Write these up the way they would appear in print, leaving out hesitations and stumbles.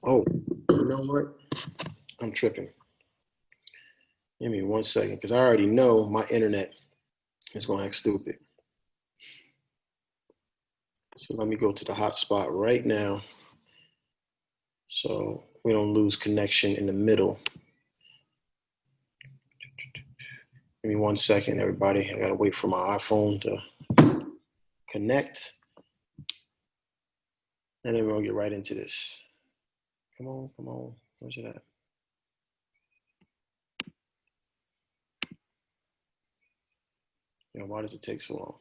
Oh, you know what? I'm tripping. Give me 1 second, because I already know my internet is going to act stupid. So let me go to the hotspot right now so we don't lose connection in the middle. Give me 1 second, everybody. I got to wait for my iPhone to connect. And then we're going to get right into this. Come on, come on. Where's it at? Why does it take so long?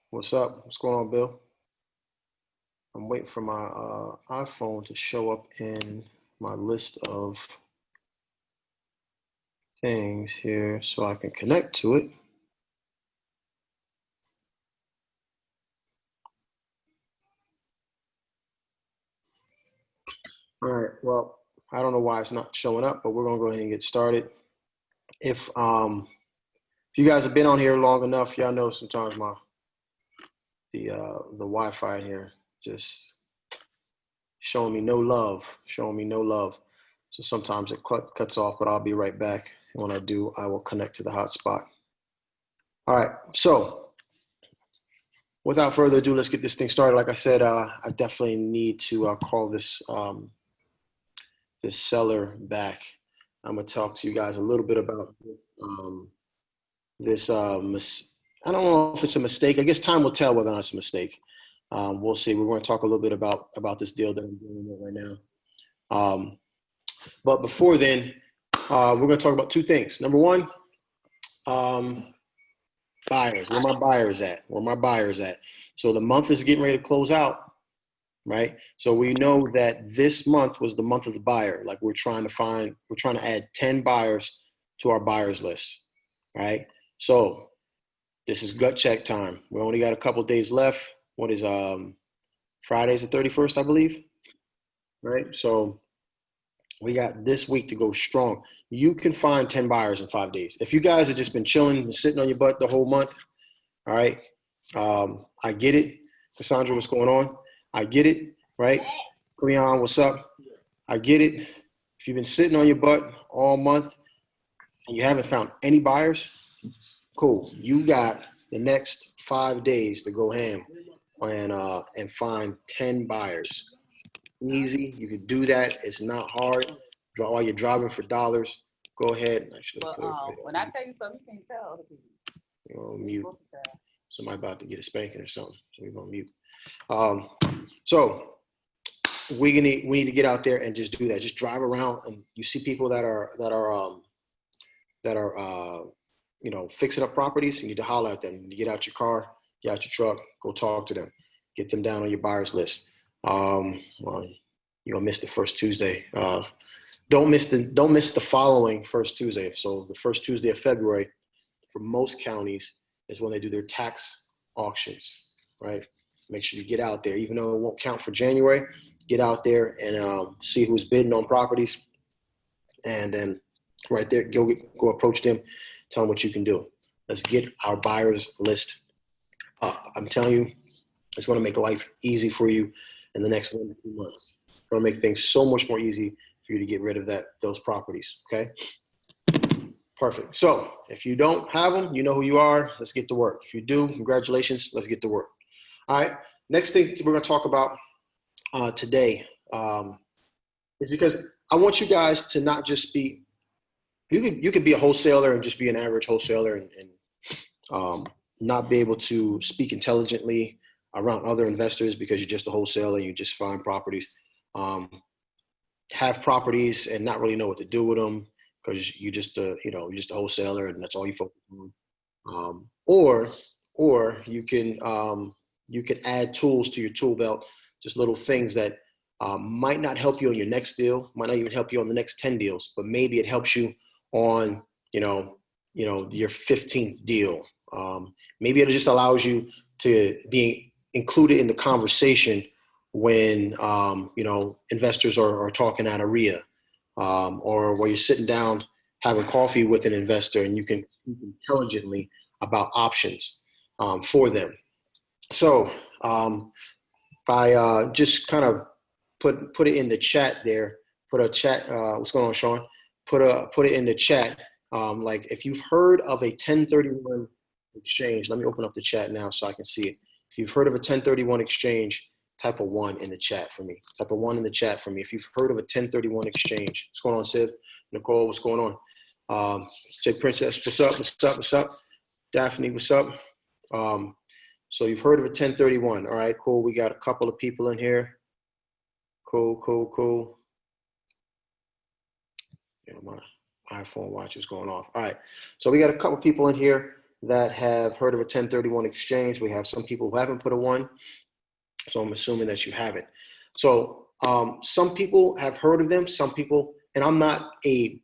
What's up? What's going on, Bill? I'm waiting for my iPhone to show up in my list of things here so I can connect to it. All right, well, I don't know why it's not showing up, but we're gonna go ahead and get started. If you guys have been on here long enough, y'all know sometimes the Wi-Fi here just showing me no love. So sometimes it cuts off, but I'll be right back. When I do, I will connect to the hotspot. All right, so without further ado, let's get this thing started. Like I said, I definitely need to call this this seller back. I'm gonna talk to you guys a little bit about this. I don't know if it's a mistake. I guess time will tell whether or not it's a mistake. We'll see. We're going to talk a little bit about this deal that I'm dealing with right now. But before then, we're going to talk about two things. Number one, buyers. Where my buyers at? So the month is getting ready to close out, right? So we know that this month was the month of the buyer. Like we're trying to add 10 buyers to our buyers list, right? So this is gut check time. We only got a couple days left. What is Friday's the 31st, I believe, right? So we got this week to go strong. You can find 10 buyers in 5 days. If you guys have just been chilling and sitting on your butt the whole month, all right, I get it. Cassandra, what's going on? I get it, right? Cleon, what's up? I get it. If you've been sitting on your butt all month and you haven't found any buyers, cool. You got the next 5 days to go ham and find 10 buyers. Easy. You can do that. It's not hard. While you're driving for dollars, go ahead. When I tell you something, you can't tell other people. You're on mute. Somebody about to get a spanking or something, so we're on mute. So we need to get out there and just do that. Just drive around, and you see people that are fixing up properties. You need to holler at them. You get out your car, get out your truck, go talk to them, get them down on your buyers list. Well, you're gonna miss the first Tuesday. Don't miss the following first Tuesday. So the first Tuesday of February, for most counties, is when they do their tax auctions, right? Make sure you get out there, even though it won't count for January. Get out there and see who's bidding on properties, and then right there, go approach them, tell them what you can do. Let's get our buyers list up. I'm telling you, it's going to make life easy for you in the next 1 to 2 months. It's going to make things so much more easy for you to get rid of those properties. Okay. Perfect. So if you don't have them, you know who you are. Let's get to work. If you do, congratulations. Let's get to work. All right. Next thing we're going to talk about today is because I want you guys to not just be. You could be a wholesaler and just be an average wholesaler and not be able to speak intelligently around other investors because you're just a wholesaler and you just find properties. Have properties and not really know what to do with them because you're just a wholesaler and that's all you focus on. Or you can add tools to your tool belt, just little things that might not help you on your next deal, might not even help you on the next 10 deals, but maybe it helps you on your 15th deal. Maybe it just allows you to be included in the conversation when investors are talking at a RIA, or where you're sitting down having coffee with an investor, and you can speak intelligently about options for them. So I just kind of put it in the chat there. Put a chat. What's going on, Sean? Put it in the chat. Like if you've heard of a 1031 exchange, let me open up the chat now so I can see it. If you've heard of a 1031 exchange, type a 1 in the chat for me. Type a 1 in the chat for me. If you've heard of a 1031 exchange. What's going on, Sid? Nicole, what's going on? J Princess, what's up? What's up? What's up? Daphne, what's up? So you've heard of a 1031. All right, cool. We got a couple of people in here. Cool. Yeah, my iPhone watch is going off. All right. So we got a couple people in here that have heard of a 1031 exchange. We have some people who haven't put a 1. So I'm assuming that you haven't. So some people have heard of them. Some people, and I'm not an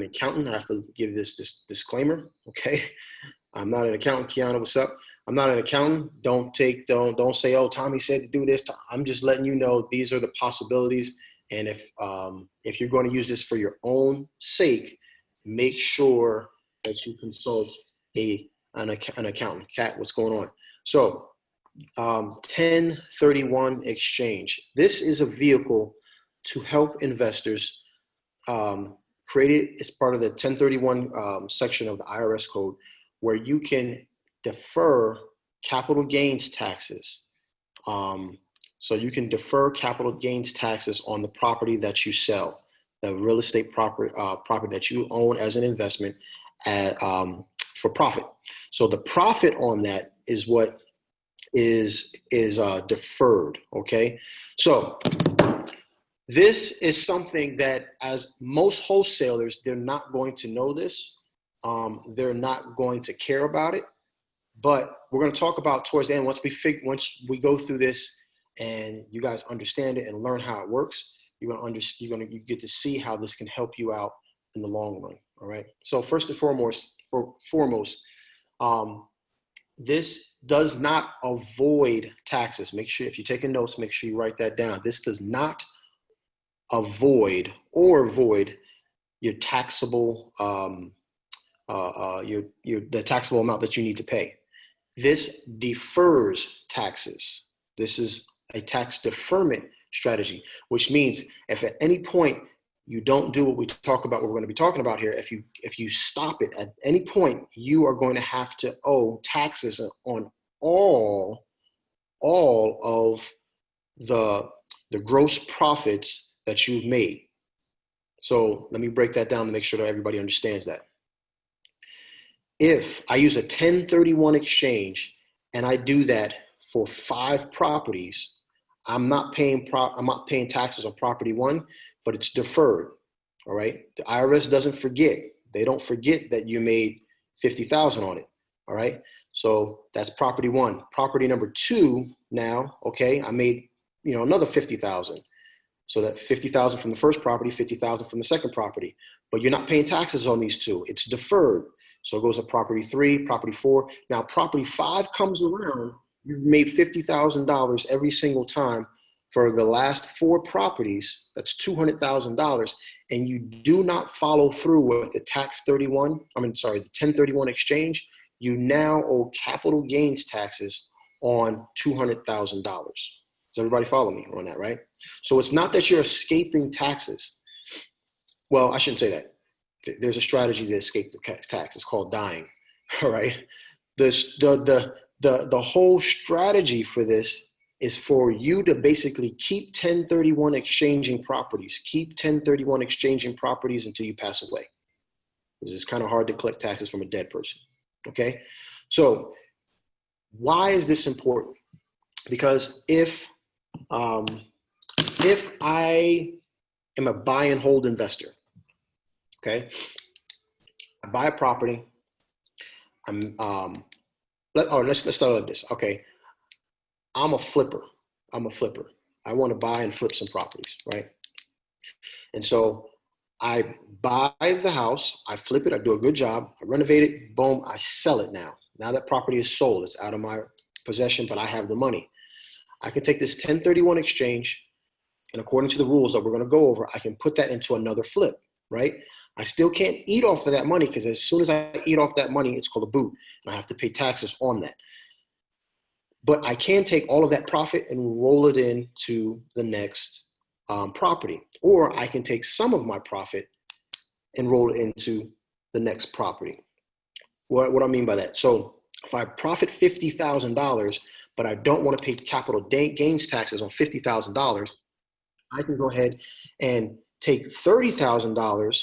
accountant. I have to give this disclaimer. Okay. I'm not an accountant. Kiana, what's up? I'm not an accountant. Don't say, oh, Tommy said to do this. I'm just letting you know these are the possibilities. And if you're going to use this for your own sake, make sure that you consult an accountant. Kat, what's going on? So 1031 exchange. This is a vehicle to help investors create it as part of the 1031 section of the IRS code, where you can defer capital gains taxes. So you can defer capital gains taxes on the property that you sell, the real estate property that you own as an investment for profit. So the profit on that is what is deferred. Okay, so this is something that, as most wholesalers, they're not going to know this. They're not going to care about it, but we're going to talk about towards the end, once we go through this and you guys understand it and learn how it works, you get to see how this can help you out in the long run. All right. So first and foremost, this does not avoid taxes. Make sure, if you're taking notes, make sure you write that down. This does not avoid or void your taxable the taxable amount that you need to pay. This defers taxes. This is a tax deferment strategy, which means if at any point you don't do what we're going to be talking about here, if you stop it at any point, you are going to have to owe taxes on all of the gross profits that you've made. So let me break that down to make sure that everybody understands that. If I use a 1031 exchange and I do that for 5 properties, I'm not paying taxes on property 1, but it's deferred. All right. The IRS doesn't forget. They don't forget that you made $50,000 on it. All right. So that's property 1. Property number 2 now, okay, I made another $50,000. So that $50,000 from the first property, $50,000 from the second property. But you're not paying taxes on these 2. It's deferred. So it goes to property 3, property 4. Now property 5 comes around. You've made $50,000 every single time for the last 4 properties. That's $200,000. And you do not follow through with the the 1031 exchange. You now owe capital gains taxes on $200,000. Does everybody follow me on that, right? So it's not that you're escaping taxes. Well, I shouldn't say that. There's a strategy to escape the tax. It's called dying. All right. The whole strategy for this is for you to basically keep 1031 exchanging properties. Keep 1031 exchanging properties until you pass away. Because it's kind of hard to collect taxes from a dead person. Okay. So why is this important? Because if I am a buy and hold investor, okay, I buy a property. Let's start with this. Okay, I'm a flipper. I want to buy and flip some properties, right? And so I buy the house, I flip it, I do a good job, I renovate it, boom, I sell it now. Now that property is sold, it's out of my possession, but I have the money. I can take this 1031 exchange, and according to the rules that we're going to go over, I can put that into another flip. right? I still can't eat off of that money because as soon as I eat off that money, it's called a boot, and I have to pay taxes on that. But I can take all of that profit and roll it into the next property, or I can take some of my profit and roll it into the next property. What I mean by that? So if I profit $50,000, but I don't want to pay capital gains taxes on $50,000, I can go ahead and take $30,000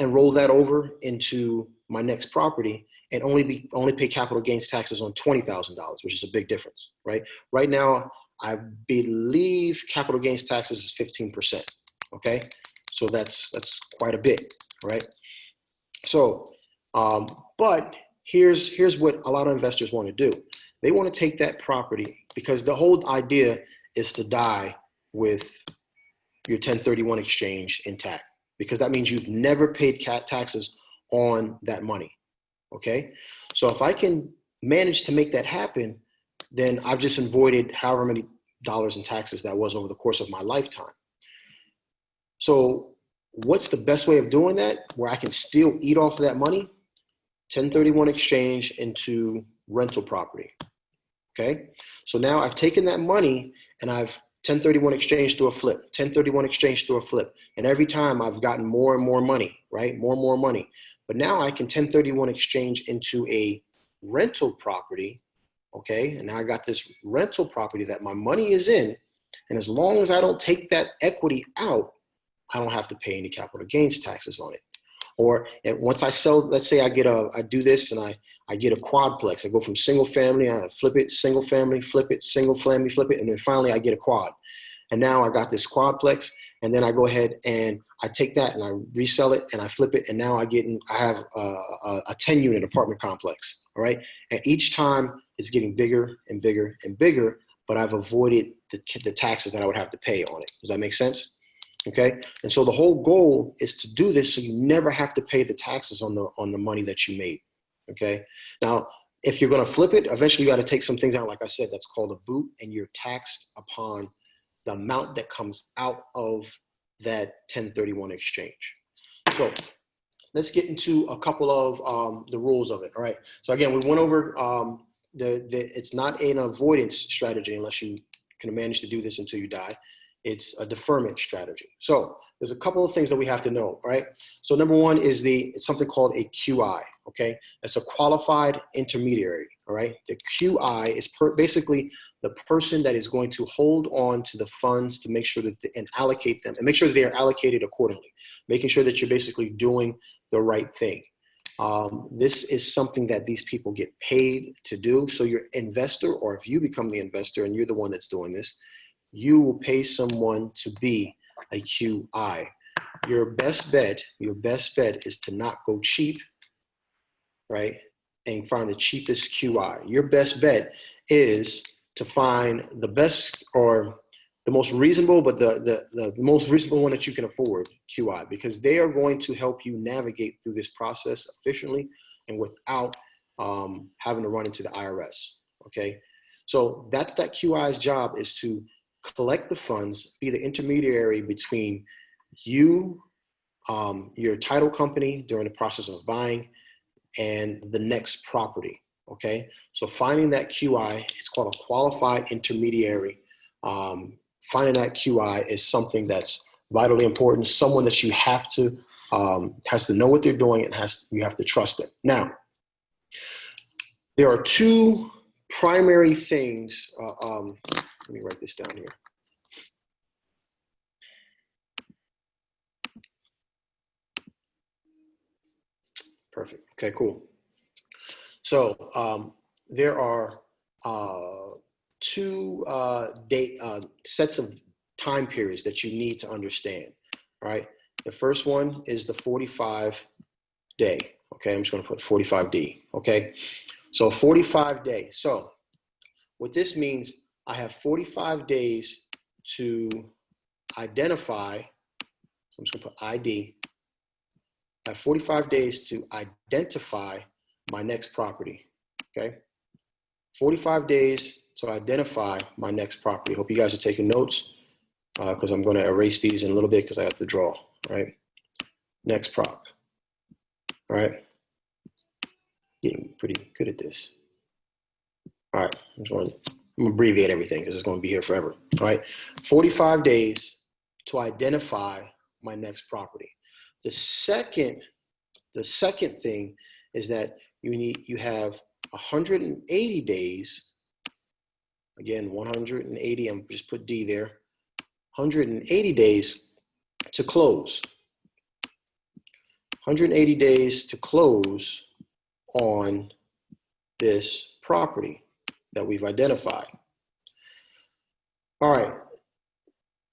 and roll that over into my next property and only pay capital gains taxes on $20,000, which is a big difference, right? Right now, I believe capital gains taxes is 15%. Okay, so that's quite a bit, right? So, but here's what a lot of investors want to do. They want to take that property because the whole idea is to die with your 1031 exchange intact, because that means you've never paid taxes on that money. Okay, so if I can manage to make that happen, then I've just avoided however many dollars in taxes that was over the course of my lifetime. So what's the best way of doing that where I can still eat off of that money? 1031 exchange into rental property. Okay, so now I've taken that money and I've 1031 exchange through a flip, 1031 exchange through a flip. And every time I've gotten more and more money, right? More and more money. But now I can 1031 exchange into a rental property, okay? And now I got this rental property that my money is in. And as long as I don't take that equity out, I don't have to pay any capital gains taxes on it. Or once I sell, let's say I do this and I get a quadplex. I go from single family, I flip it, single family, flip it, single family, flip it, and then finally I get a quad. And now I got this quadplex, and then I go ahead and I take that and I resell it and I flip it, and now I have a 10-unit apartment complex, all right? And each time it's getting bigger and bigger and bigger, but I've avoided the taxes that I would have to pay on it. Does that make sense? Okay, and so the whole goal is to do this so you never have to pay the taxes on the money that you made. Okay, now if you're going to flip it, eventually you got to take some things out. Like I said, that's called a boot, and you're taxed upon the amount that comes out of that 1031 exchange. So let's get into a couple of the rules of it. All right. So again, we went over it's not an avoidance strategy unless you can manage to do this until you die. It's a deferment strategy. So there's a couple of things that we have to know, right? So number one is it's something called a QI, okay? That's a qualified intermediary, all right? The QI is basically the person that is going to hold on to the funds to make sure that and allocate them and make sure that they are allocated accordingly, making sure that you're basically doing the right thing. This is something that these people get paid to do. So your investor, or if you become the investor and you're the one that's doing this, you will pay someone to be a QI. Your best bet is to not go cheap, right? And find the cheapest QI. Your best bet is to find the best or the most reasonable, but the most reasonable one that you can afford, QI, because they are going to help you navigate through this process efficiently and without having to run into the IRS, okay? So that QI's job is to collect the funds, be the intermediary between you, your title company during the process of buying, and the next property, okay? So finding that QI, it's called a qualified intermediary. Finding that QI is something that's vitally important, someone that you have to, has to know what they're doing and you have to trust it. Now, there are two primary things, let me write this down here. Perfect. Okay, cool. So there are two sets of time periods that you need to understand. All right. The first one is the 45 day. Okay, I'm just going to put 45D. Okay, so 45 days. So what this means, I have 45 days to identify. So I'm just going to put ID. I have 45 days to identify my next property. Okay, 45 days to identify my next property. Hope you guys are taking notes because I'm going to erase these in a little bit because I have to draw. Right. next prop. All right. Getting pretty good at this. All right. I'm going to abbreviate everything because it's going to be here forever. All right. 45 days to identify my next property. The second thing is that you have 180 days. Again, 180, I'm just put D there. 180 days to close. 180 days to close on this property that we've identified. All right.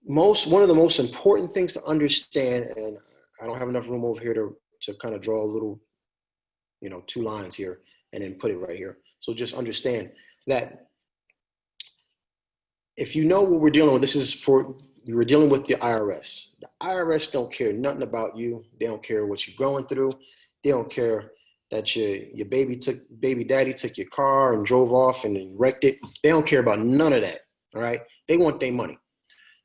One of the most important things to understand, and I don't have enough room over here to kind of draw a little, 2 lines here and then put it right here. So just understand that if you know what we're dealing with, we're dealing with the IRS. The IRS don't care nothing about you. They don't care what you're going through. They don't care that your baby daddy took your car and drove off and then wrecked it. They don't care about none of that. All right. They want their money.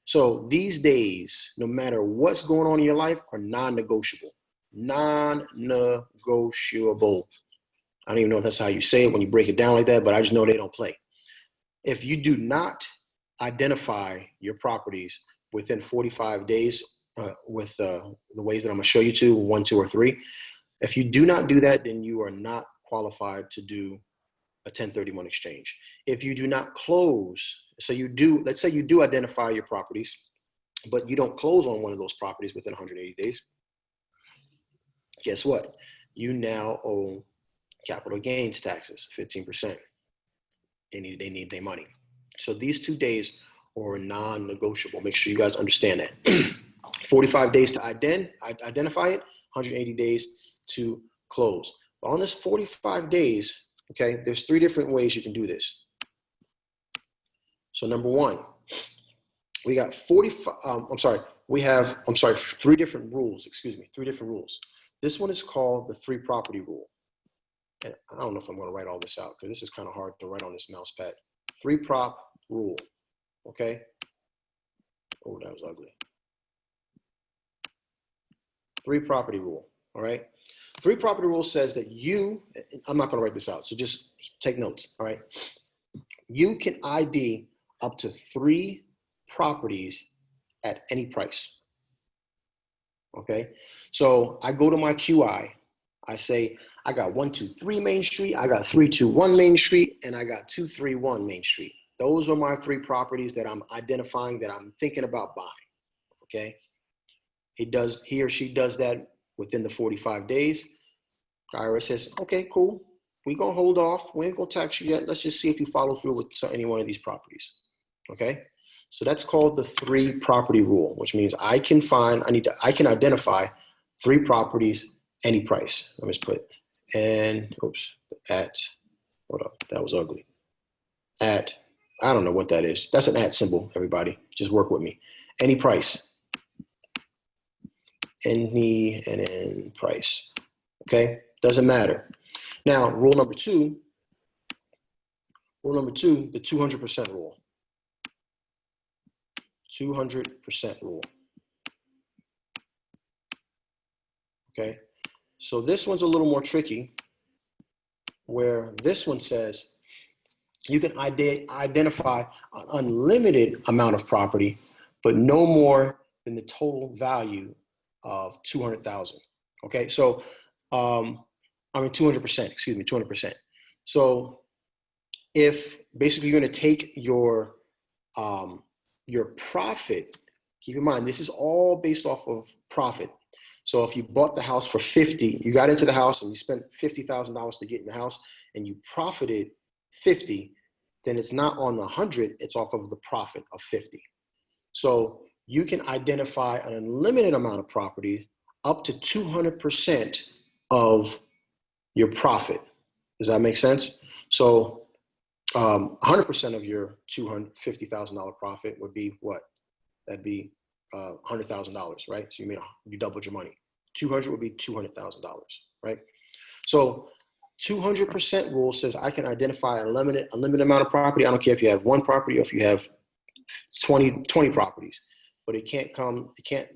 So these days, no matter what's going on in your life, are non-negotiable. Non-negotiable. I don't even know if that's how you say it when you break it down like that, but I just know they don't play. If you do not identify your properties within 45 days with the ways that I'm going to show you 1, 2, or 3, if you do not do that, then you are not qualified to do a 1031 exchange. If you do not close, let's say you do identify your properties, but you don't close on one of those properties within 180 days, guess what? You now owe capital gains taxes, 15%. They need their money. So these 2 days are non-negotiable. Make sure you guys understand that. 45 days to identify it, 180 days to close. But on this 45 days, okay, there's 3 different ways you can do this. So number 1, we got 3 different rules, 3 different rules. This one is called the 3 property rule. And I don't know if I'm going to write all this out because this is kind of hard to write on this mouse pad. 3 prop rule, okay? Oh, that was ugly. 3 property rule, all right? 3 property rule says that I'm not going to write this out, so just take notes, all right? You can ID up to 3 properties at any price, okay? So I go to my QI, I say, I got 123 Main Street, I got 321 Main Street, and I got 231 Main Street. Those are my 3 properties that I'm identifying that I'm thinking about buying, okay? He or she does that within the 45 days. IRS says, okay, cool. We're going to hold off. We ain't going to tax you yet. Let's just see if you follow through with any one of these properties, okay? So that's called the 3 property rule, which means I can identify 3 properties, any price. Let me just put, hold up, that was ugly. I don't know what that is. That's an @ symbol, everybody. Just work with me. Any price. Any price. Okay? Doesn't matter. Now, rule number 2, the 200% rule. 200% rule. Okay? So this one's a little more tricky, where this one says you can identify an unlimited amount of property, but no more than the total value of 200,000. Okay, so 200%. Excuse me, 200%. So if basically you're going to take your profit, keep in mind this is all based off of profit. So if you bought the house for 50, you got into the house and you spent $50,000 to get in the house, and you profited 50, then it's not on the 100, it's off of the profit of 50. So you can identify an unlimited amount of property up to 200% of your profit. Does that make sense? So 100% of your $250,000 profit would be what? That'd be $100,000, right? So you doubled your money. 200 would be $200,000, right? So 200% rule says I can identify a limited amount of property. I don't care if you have 1 property or if you have 20 properties, but it can't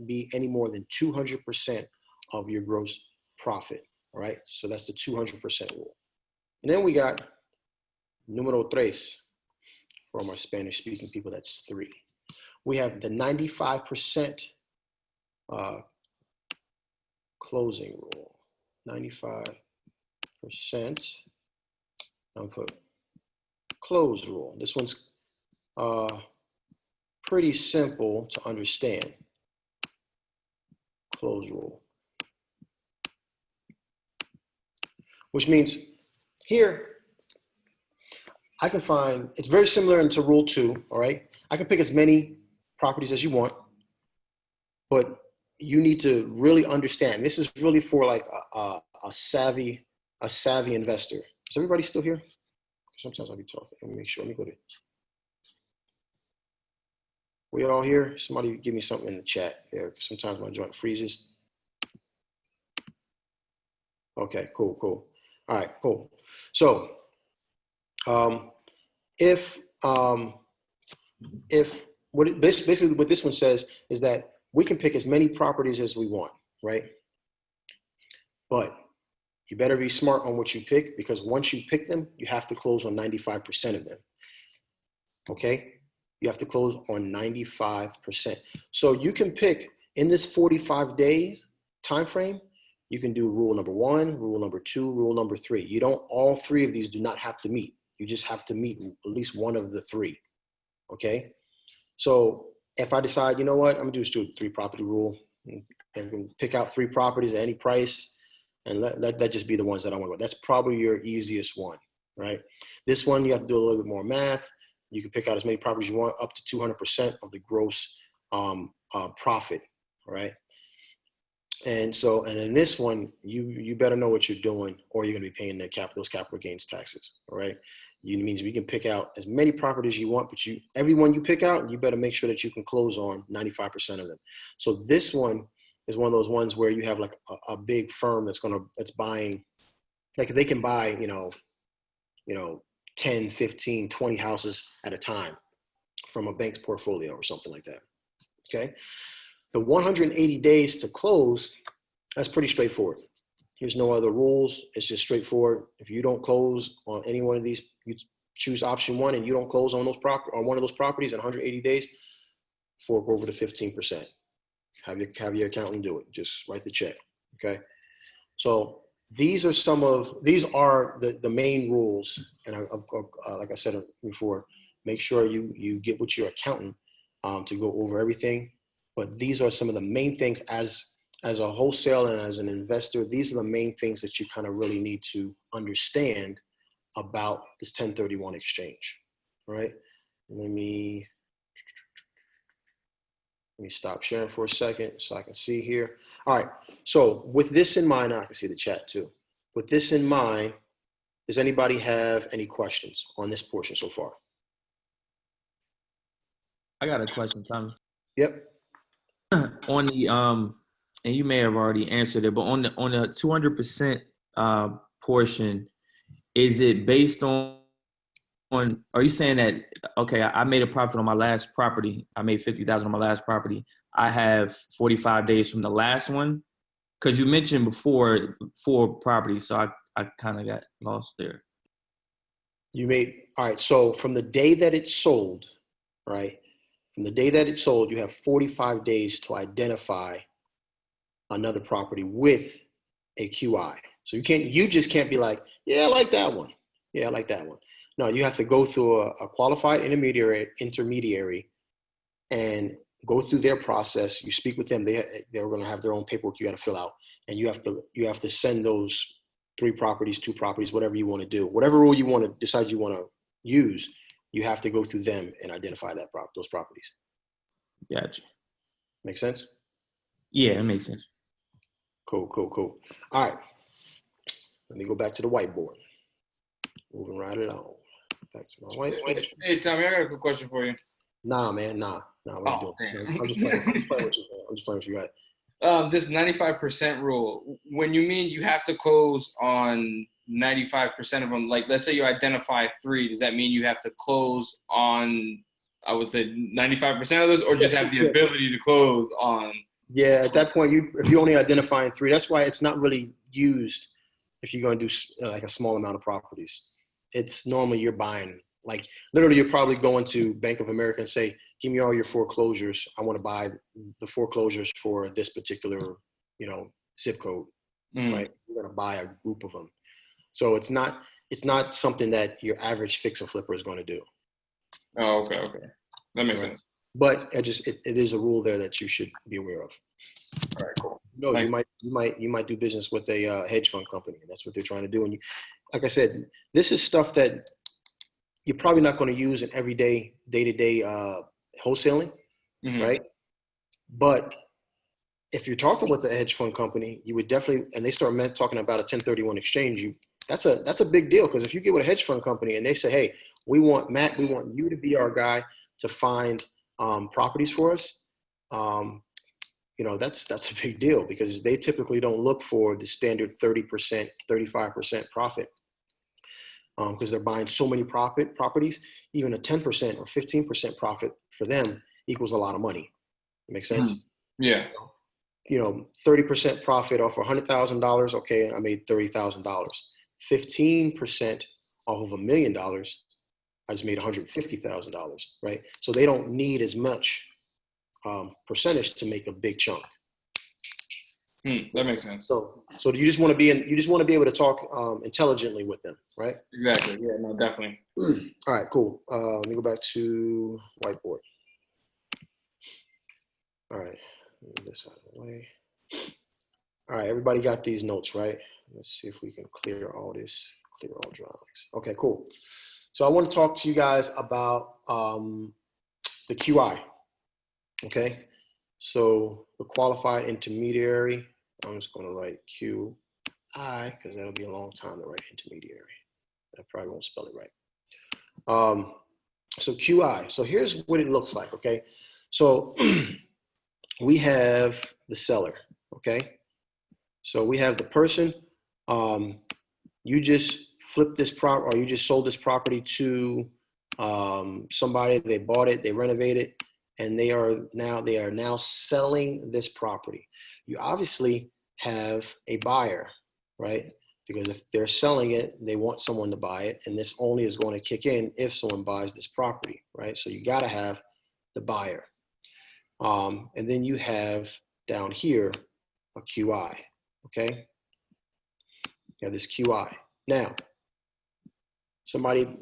be any more than 200% of your gross profit. All right. So that's the 200% rule. And then we got número tres from our Spanish speaking people. That's 3. We have the 95% closing rule. 95% I'll put close rule. This one's pretty simple to understand. Close rule. Which means here, I can find, it's very similar to rule 2, all right? I can pick as many properties as you want, but you need to really understand. This is really for like a savvy investor. Is everybody still here? Sometimes I'll be talking. Let me make sure. Let me go to. We all here? Somebody give me something in the chat there. Sometimes my joint freezes. Okay, cool. All right, cool. So, basically what this one says is that we can pick as many properties as we want, right? But you better be smart on what you pick, because once you pick them, you have to close on 95% of them. Okay? You have to close on 95%. So you can pick in this 45-day time frame, you can do rule number 1, rule number 2, rule number 3. You don't, all 3 of these do not have to meet. You just have to meet at least one of the 3. Okay? So if I decide, you know what, I'm gonna just do a 3-property rule and pick out 3 properties at any price, and let that just be the ones that I want to go. That's probably your easiest one, right? This one, you have to do a little bit more math. You can pick out as many properties you want, up to 200% of the gross profit, right? And so, and in this one, you better know what you're doing, or you're going to be paying those capital gains taxes, all right? Means we can pick out as many properties you want, but every one you pick out, you better make sure that you can close on 95% of them. So this one is one of those ones where you have like a big firm that's buying, like they can buy, 10, 15, 20 houses at a time from a bank's portfolio or something like that. Okay. The 180 days to close, that's pretty straightforward. There's no other rules. It's just straightforward. If you don't close on any one of these, you choose option 1 and you don't close on one of those properties in 180 days, fork over to 15%. Have your accountant do it. Just write the check. Okay. So these are the main rules. And like I said before, make sure you get with your accountant to go over everything. But these are some of the main things as a wholesaler and as an investor. These are the main things that you kind of really need to understand about this 1031 exchange. All right. Let me stop sharing for a second so I can see here. All right. So with this in mind, I can see the chat too. With this in mind, does anybody have any questions on this portion so far? I got a question, Tommy. Yep. On the and you may have already answered it, but on the 200% portion, is it based on? Are you saying that, okay, I made a profit on my last property, I made $50,000 on my last property, I have 45 days from the last one? Because you mentioned before 4 properties, so I kind of got lost there. All right, so from the day that it sold, right? From the day that it sold, you have 45 days to identify another property with a QI. So you just can't be like, yeah, I like that one. Yeah, I like that one. No, you have to go through a qualified intermediary and go through their process. You speak with them. They're going to have their own paperwork you got to fill out. And you have to send those 3 properties, 2 properties, whatever you want to do. Whatever rule you want to decide you want to use, you have to go through them and identify those properties. Gotcha. Make sense? Yeah, it makes sense. Cool. All right. Let me go back to the whiteboard. Moving right along. Back to my whiteboard. Hey, Tommy, I got a quick question for you. Nah, man, nah. Oh, damn. I'm just playing with you, man. I'm just playing with you, right? This 95% rule, when you mean you have to close on 95% of them, like let's say you identify 3, does that mean you have to close on, I would say 95% of those, or just have the ability to close on? Yeah, at that point, if you're only identifying 3, that's why it's not really used if you're going to do like a small amount of properties. It's normally you're buying, like literally you're probably going to Bank of America and say, give me all your foreclosures. I want to buy the foreclosures for this particular, zip code, right? You're going to buy a group of them. So it's not something that your average fix and flipper is going to do. Oh, okay. That makes sense. But it is a rule there that you should be aware of. All right, cool. No, you might do business with a hedge fund company, and that's what they're trying to do. And like I said, this is stuff that you're probably not going to use in everyday, day-to-day wholesaling, right? But if you're talking with a hedge fund company, you would definitely, and they start talking about a 1031 exchange, that's a big deal, because if you get with a hedge fund company and they say, hey, we want you to be our guy to find properties for us, that's a big deal, because they typically don't look for the standard 30%, 35% profit, because they're buying so many properties. Even a 10% or 15% profit for them equals a lot of money. Make sense? Yeah. 30% profit off $100,000. Okay, I made $30,000. 15% off of $1 million, I just made $150,000, right? So they don't need as much percentage to make a big chunk. That makes sense. So you just want to be able to talk intelligently with them, right? Exactly. Yeah. No, definitely. All right. Cool. Let me go back to whiteboard. All right. Move this out of the way. All right. Everybody got these notes, right? Let's see if we can clear all drawings. Okay. Cool. So I want to talk to you guys about the QI. Okay. So the qualified intermediary. I'm just going to write QI because that'll be a long time to write intermediary. I probably won't spell it right. So QI. So here's what it looks like. Okay. So we have the seller. Okay. So we have the person. You just flipped this or you just sold this property to somebody. They bought it. They renovated, and they are now selling this property. You obviously have a buyer, right? Because if they're selling it, they want someone to buy it, and this only is going to kick in if someone buys this property, right? So you got to have the buyer. And then you have down here a QI, okay? You have this QI. Now, somebody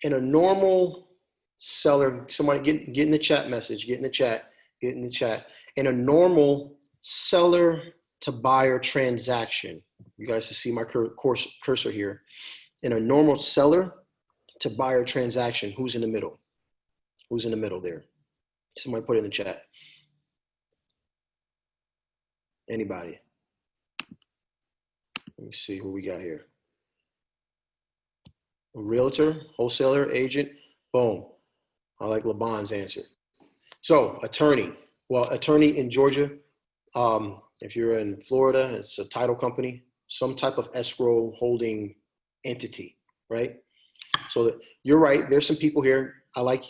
in a normal seller, somebody get in the chat message, get in the chat. In a normal seller to buyer transaction, you guys can see my cursor here. In a normal seller to buyer transaction, who's in the middle? Who's in the middle there? Somebody put it in the chat. Anybody? Let me see who we got here. A realtor, wholesaler, agent, boom. I like LeBron's answer. So attorney. Well, attorney in Georgia, if you're in Florida, it's a title company, some type of escrow holding entity, right? So you're right. There's some people here. I like,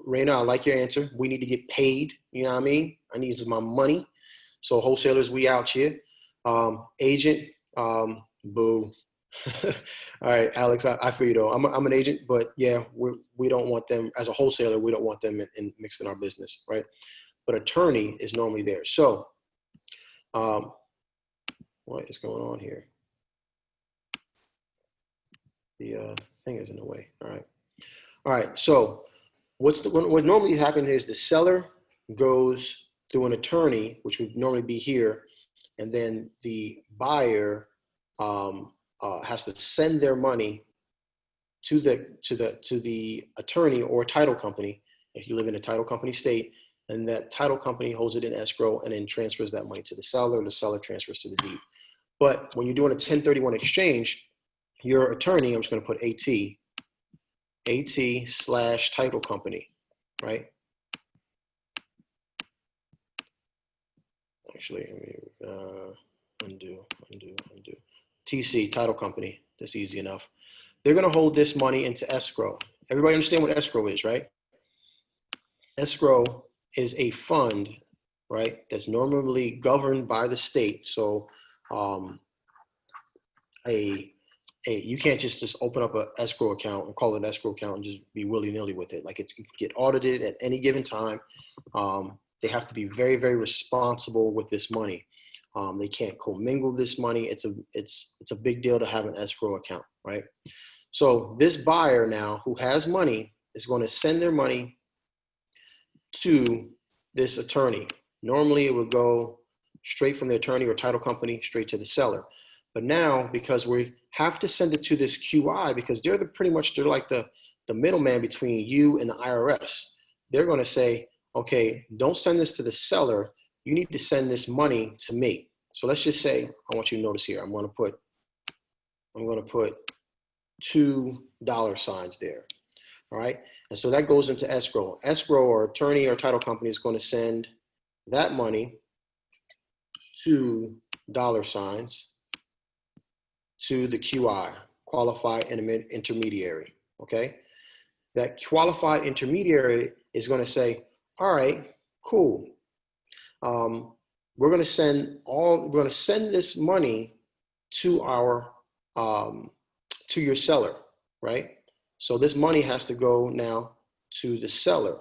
Raina, I like your answer. We need to get paid. You know what I mean? I need my money. So wholesalers, we out here. Agent, boo. All right, Alex, I feel you though. I'm an agent, but yeah, we don't want them as a wholesaler. We don't want them in mixed in our business, right? But attorney is normally there. So, what is going on here? The thing is in the way. All right. So, what normally happens is the seller goes through an attorney, which would normally be here, and then the buyer has to send their money to the attorney or title company if you live in a title company state, and that title company holds it in escrow and then transfers that money to the seller, and the seller transfers to the deed. But when you're doing a 1031 exchange, your attorney, I'm just going to put AT/title company, right? Actually, undo. TC, title company. That's easy enough. They're going to hold this money into escrow. Everybody understand what escrow is, right? Escrow is a fund, right? That's normally governed by the state. So you can't just open up an escrow account and call it an escrow account and just be willy-nilly with it. Like it can get audited at any given time. They have to be very, very responsible with this money. They can't commingle this money. It's a big deal to have an escrow account, right? So this buyer now who has money is going to send their money to this attorney. Normally it would go straight from the attorney or title company straight to the seller. But now, because we have to send it to this QI, because they're they're like the middleman between you and the IRS. They're going to say, okay, don't send this to the seller. You need to send this money to me. So let's just say, I want you to notice here, I'm going to put $2 there. All right. And so that goes into escrow. Escrow or attorney or title company is going to send that money $2 to the QI, qualified intermediary. Okay. That qualified intermediary is going to say, all right, cool. We're going to send this money to to your seller, right? So this money has to go now to the seller,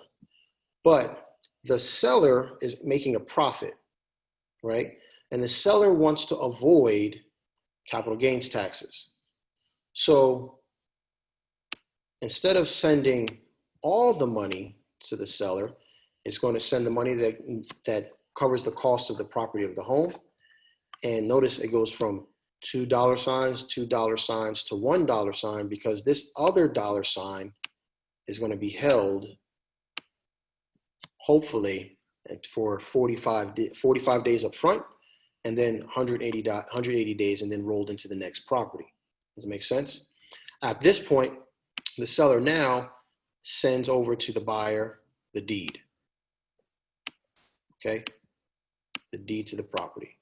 but the seller is making a profit, right? And the seller wants to avoid capital gains taxes. So instead of sending all the money to the seller, it's going to send the money that covers the cost of the property of the home. And notice it goes from $2, $2 to $1 because this other $sign is going to be held, hopefully, for 45 days up front, and then 180 days, and then rolled into the next property. Does it make sense? At this point, the seller now sends over to the buyer the deed. Okay, the deed to the property.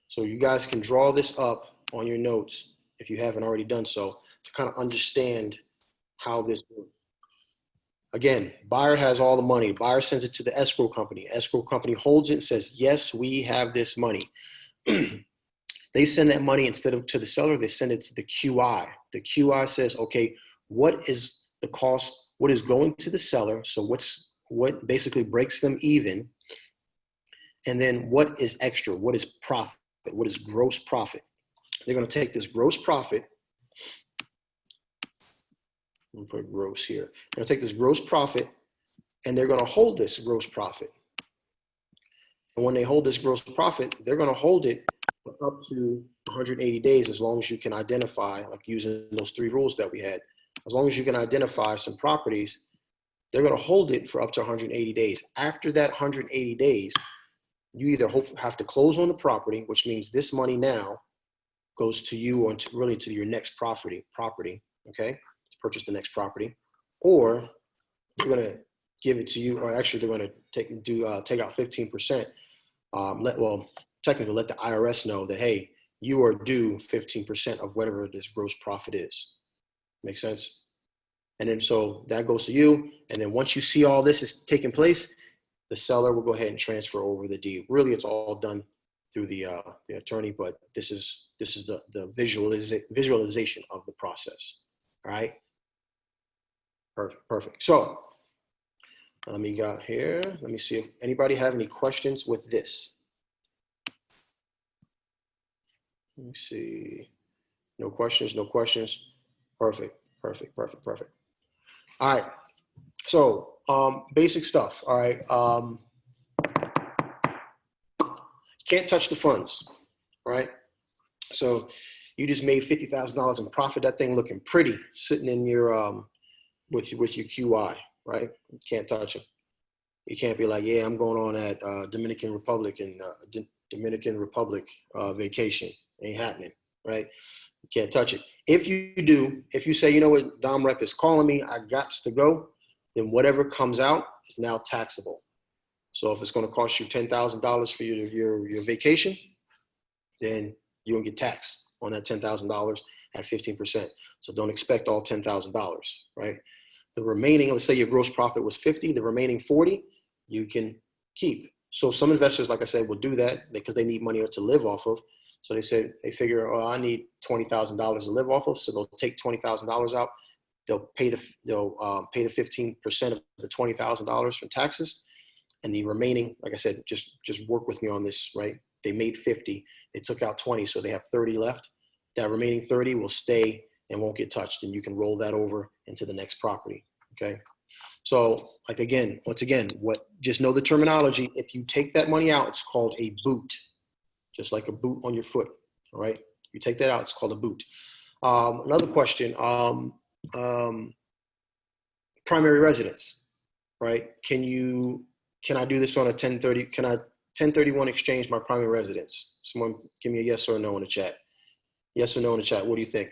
So you guys can draw this up on your notes if you haven't already done so to kind of understand how this works. Again, buyer has all the money. Buyer sends it to the escrow company. Escrow company holds it and says, yes, we have this money. They send that money instead of to the seller, they send it to the QI. The QI says, okay, what is the cost? What is going to the seller? So what basically breaks them even? And then what is extra? What is profit? What is gross profit? They're going to take this gross profit. I'm going to put gross here. They're going to take this gross profit and they're going to hold this gross profit. And when they hold this gross profit, they're going to hold it for up to 180 days as long as you can identify, like using those 3 rules that we had. As long as you can identify some properties, they're going to hold it for up to 180 days. After that 180 days, you either have to close on the property, which means this money now goes to you or really to your next property, okay, to purchase the next property, or they're going to give it to you, or actually they're going to take out 15%. Technically let the IRS know that, hey, you are due 15% of whatever this gross profit is. Make sense? And then so that goes to you. And then once you see all this is taking place, the seller will go ahead and transfer over the deed. Really, it's all done through the attorney, but this is the visualization of the process. All right. Perfect. So let me go here. Let me see if anybody have any questions with this. Let me see. No questions. Perfect. All right. So basic stuff. All right. Can't touch the funds. All right. So you just made $50,000 in profit. That thing looking pretty, sitting in your with your QI. Right. You can't touch it. You can't be like, yeah, I'm going on that Dominican Republic vacation. Ain't happening. Right. You can't touch it. If you do, if you say, you know what, Dom Rep is calling me, I got to go, then whatever comes out is now taxable. So if it's going to cost you $10,000 for your vacation, then you're going to get taxed on that $10,000 at 15%. So don't expect all $10,000, right? The remaining, let's say your gross profit was 50, the remaining 40, you can keep. So some investors, like I said, will do that because they need money to live off of. So they figure, oh, I need $20,000 to live off of. So they'll take $20,000 out. They'll pay the 15% of the $20,000 for taxes, and the remaining, like I said, just work with me on this, right? They made 50, they took out 20, so they have 30 left. That remaining 30 will stay and won't get touched, and you can roll that over into the next property. Okay. So like once again, just know the terminology. If you take that money out, it's called a boot, just like a boot on your foot. All right. You take that out, it's called a boot. Another question. Primary residence, right? Can I do this on a 1030? Can I 1031 exchange my primary residence? Someone give me a yes or a no in the chat. Yes or no in the chat. What do you think?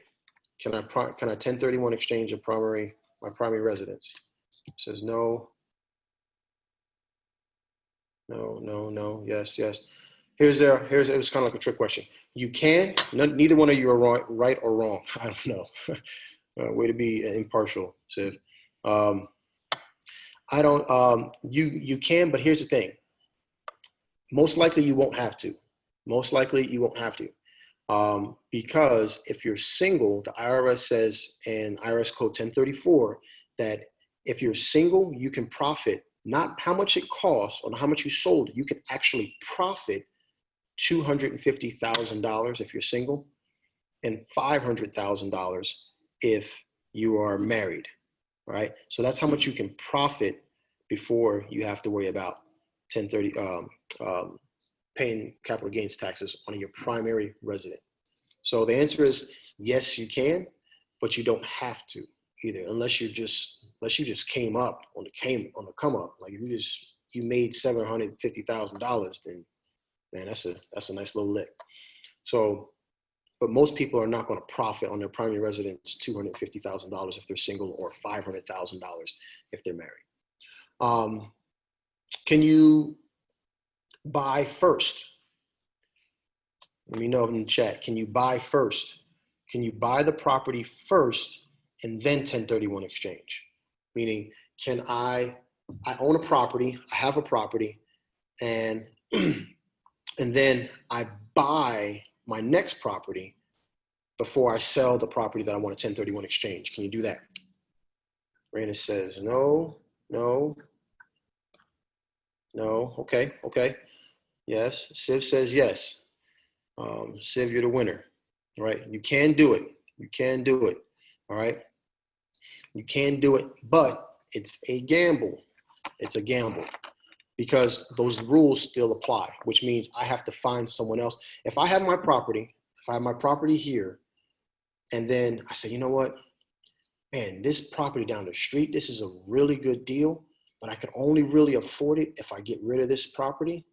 Can I 1031 exchange my primary residence? It says no. No. Yes. It was kind of like a trick question. You can. Neither one of you are right or wrong. I don't know. Way to be impartial, Siv. I don't. You can, but here's the thing. Most likely you won't have to. Because if you're single, the IRS says in IRS code 1034 that if you're single, you can profit not how much it costs or how much you sold. You can actually profit $250,000 if you're single, and $500,000 if you are married. Right? So that's how much you can profit before you have to worry about 1030 paying capital gains taxes on your primary resident. So the answer is yes, you can, but you don't have to either, unless you just came up on the come up. Like if you made $750,000, then man, that's a nice little lick. So, but most people are not going to profit on their primary residence $250,000 if they're single, or $500,000 if they're married. Can you buy first? Let me know in the chat. Can you buy first? Can you buy the property first and then 1031 exchange? Meaning, can I own a property, I have a property, and then I buy my next property before I sell the property that I want a 1031 exchange. Can you do that? Raina says no. Okay. Yes. Siv says yes. Siv, you're the winner. All right. You can do it. All right. You can do it, but it's a gamble. Because those rules still apply, which means I have to find someone else. If I have my property here, and then I say, you know what, man, this property down the street, this is a really good deal, but I can only really afford it if I get rid of this property.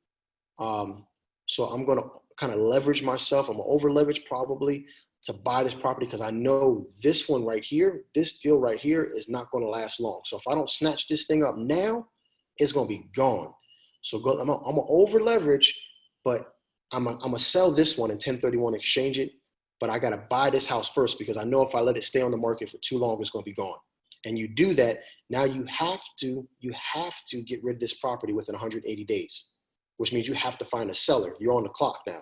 So I'm going to kind of leverage myself. I'm going to over leverage probably to buy this property because I know this one right here, this deal right here is not going to last long. So if I don't snatch this thing up now, it's going to be gone. So I'm going to over leverage, but I'm going to sell this one and 1031 exchange it. But I got to buy this house first because I know if I let it stay on the market for too long, it's going to be gone. And you do that, now you have to get rid of this property within 180 days, which means you have to find a seller. You're on the clock now.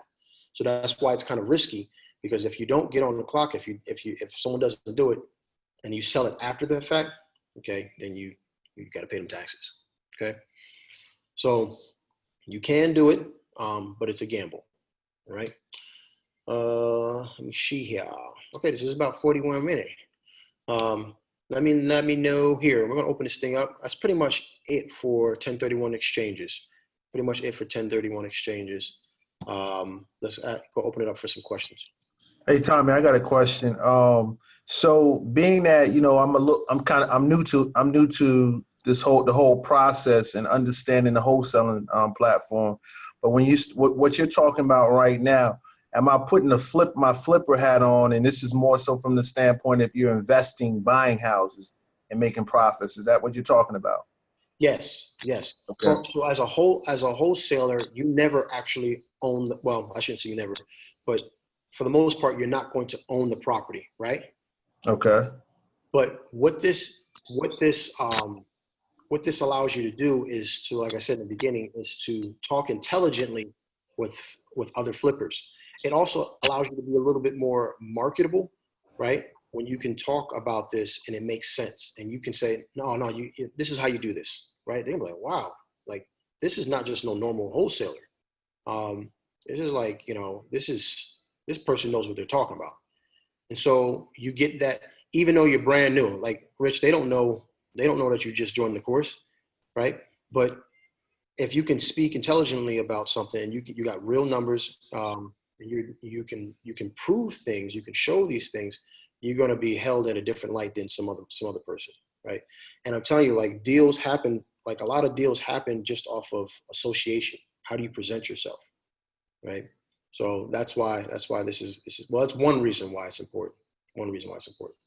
So that's why it's kind of risky, because if you don't get on the clock, if someone doesn't do it and you sell it after the fact, okay, then you got to pay them taxes. Okay. So you can do it, but it's a gamble. All right. Let me see here. Okay, this is about 41 minutes. Let me know here. We're gonna open this thing up. That's pretty much it for 1031 exchanges. Let's go open it up for some questions. Hey Tommy, I got a question. So being that I'm new to the whole process and understanding the wholesaling platform, but what you're talking about right now, am I putting my flipper hat on? And this is more so from the standpoint if you're investing, buying houses and making profits. Is that what you're talking about? Yes. Okay. So as a wholesaler, you never actually own well, I shouldn't say you never, but for the most part, you're not going to own the property, right? Okay. But what this what this allows you to do is to, like I said in the beginning, is to talk intelligently with other flippers. It also allows you to be a little bit more marketable, right? When you can talk about this and it makes sense, and you can say, no, this is how you do this, right? They're like, wow, like this is not just no normal wholesaler. This is like, this person knows what they're talking about. And so you get that, even though you're brand new, like Rich, they don't know that you just joined the course, right? But if you can speak intelligently about something, and you got real numbers, and you can prove things, you can show these things, you're going to be held in a different light than some other person, right? And I'm telling you, like deals happen, like a lot of deals happen just off of association. How do you present yourself, right? So that's why this is well, that's one reason why it's important. One reason why it's important.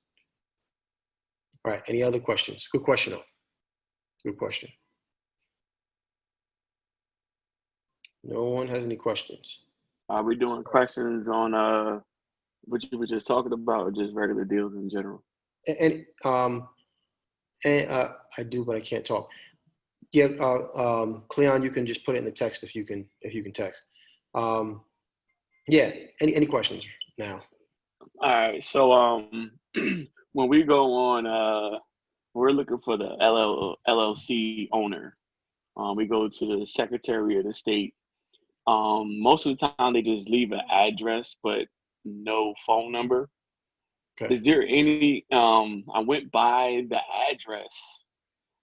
All right. Any other questions? Good question, though. Good question. No one has any questions. Are we doing questions on what you were just talking about, or just regular deals in general? And I do, but I can't talk. Yeah, Cleon, you can just put it in the text if you can text. Yeah. Any questions now? All right. So when we go on, we're looking for the LLC owner. We go to the Secretary of the State. Most of the time they just leave an address, but no phone number. Okay. Is there any, I went by the address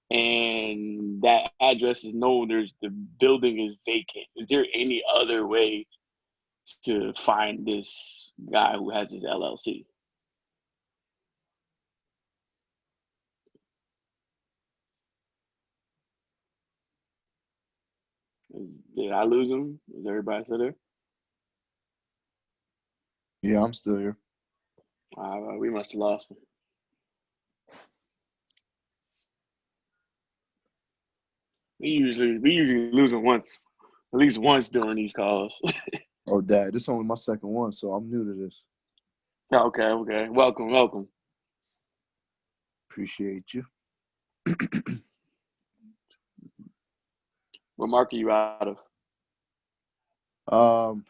and that address is the building is vacant. Is there any other way to find this guy who has his LLC? Did I lose him? Is everybody still there? Yeah, I'm still here. We must have lost him. We usually lose him once, at least once during these calls. Oh, Dad, this is only my second one, so I'm new to this. Okay. Welcome. Appreciate you. What market are you out of?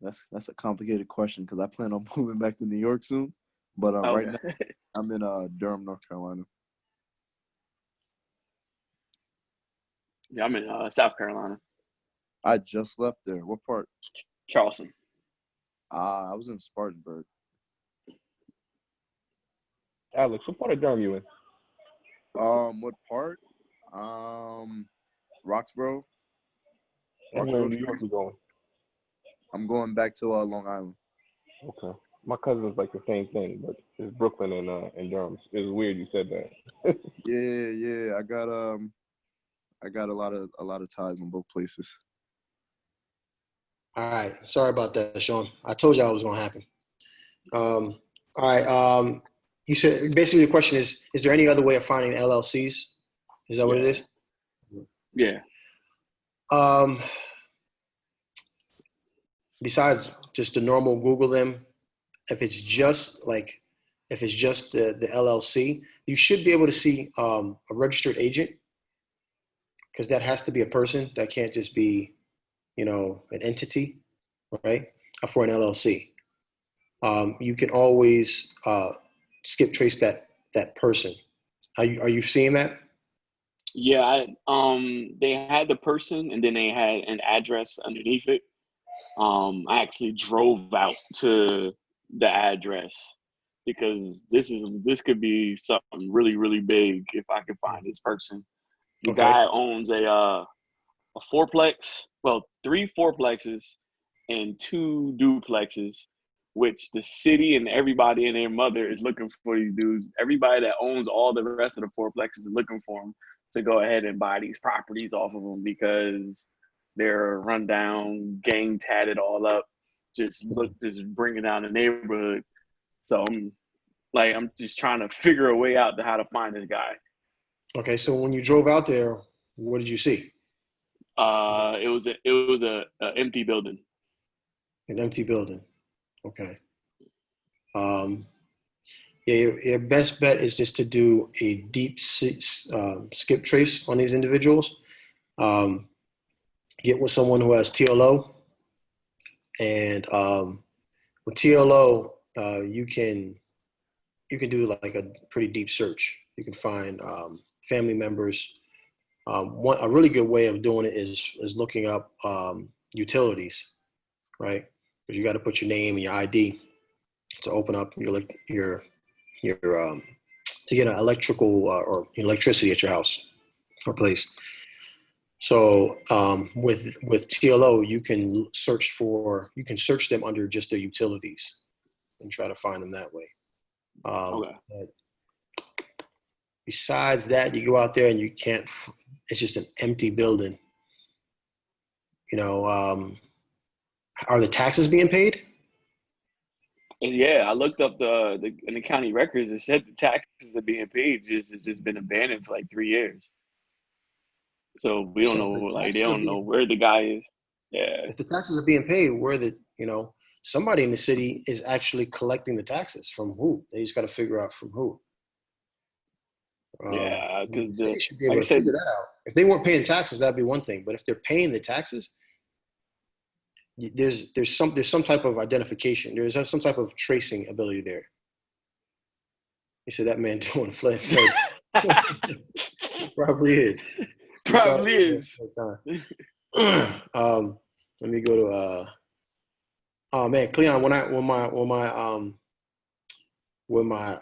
That's a complicated question because I plan on moving back to New York soon. But right now, I'm in Durham, North Carolina. Yeah, I'm in South Carolina. I just left there. What part? Charleston. I was in Spartanburg. Alex, what part of Durham you in? What part? Roxborough. And where in New York you going? I'm going back to Long Island. Okay. My cousin's like the same thing, but it's Brooklyn and Durham. It's weird you said that. Yeah. I got a lot of ties in both places. All right. Sorry about that, Sean. I told you it was going to happen. All right. You said basically the question is there any other way of finding LLCs? Is that what it is? Yeah. Besides just the normal Google them, if it's just the LLC, you should be able to see a registered agent, because that has to be a person. That can't just be, an entity, right? For an LLC. You can always skip trace that person. Are you seeing that? Yeah, they had the person and then they had an address underneath it. I actually drove out to the address because this could be something really, really big if I could find this person. The guy owns a fourplex, well, 3 fourplexes and 2 duplexes, which the city and everybody and their mother is looking for these dudes. Everybody that owns all the rest of the fourplexes is looking for them to go ahead and buy these properties off of them because they're run down, gang tatted all up, just bringing down the neighborhood. So I'm just trying to figure a way out to how to find this guy. Okay, so when you drove out there, what did you see? It was a empty building. An empty building. Okay. Yeah, Yeah, your best bet is just to do a deep skip trace on these individuals. Get with someone who has TLO, and with TLO, you can do like a pretty deep search. You can find family members. A really good way of doing it is looking up utilities, right? Because you got to put your name and your ID to open up your to get an electrical or electricity at your house or place. So with TLO, you can search them under just their utilities and try to find them that way. Okay. Besides that, you go out there and you can't. It's just an empty building. Are the taxes being paid? Yeah, I looked up in the county records. It said the taxes are being paid. It's just been abandoned for like 3 years. So we don't know. Like they don't know where the guy is. Yeah. If the taxes are being paid, somebody in the city is actually collecting the taxes from who? They just got to figure out from who. Yeah, because they should be able to figure that out. If they weren't paying taxes, that'd be one thing. But if they're paying the taxes, there's some type of identification. There's some type of tracing ability there. You see that man doing flip. Probably is. Probably is. Let me go to oh man, Cleon, when my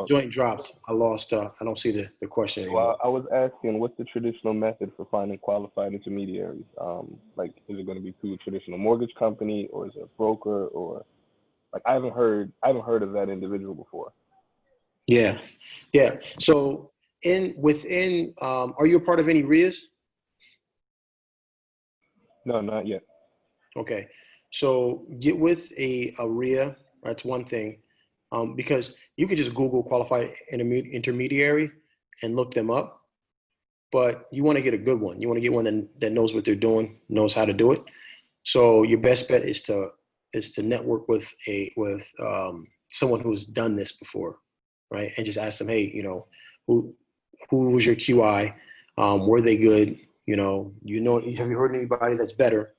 joint dropped, I lost. I don't see the question anymore. Well, I was asking, what's the traditional method for finding qualified intermediaries? Like, is it going to be through a traditional mortgage company, or is it a broker, or like I haven't heard of that individual before. Yeah. So within, are you a part of any RIAs? No, not yet. Okay, so get with a RIA. That's one thing, because you could just Google qualified intermediary and look them up, but you want to get a good one. You want to get one that knows what they're doing, knows how to do it. So your best bet is to network with someone who's done this before, right? And just ask them, hey, who was your QI? Were they good? Have you heard anybody that's better?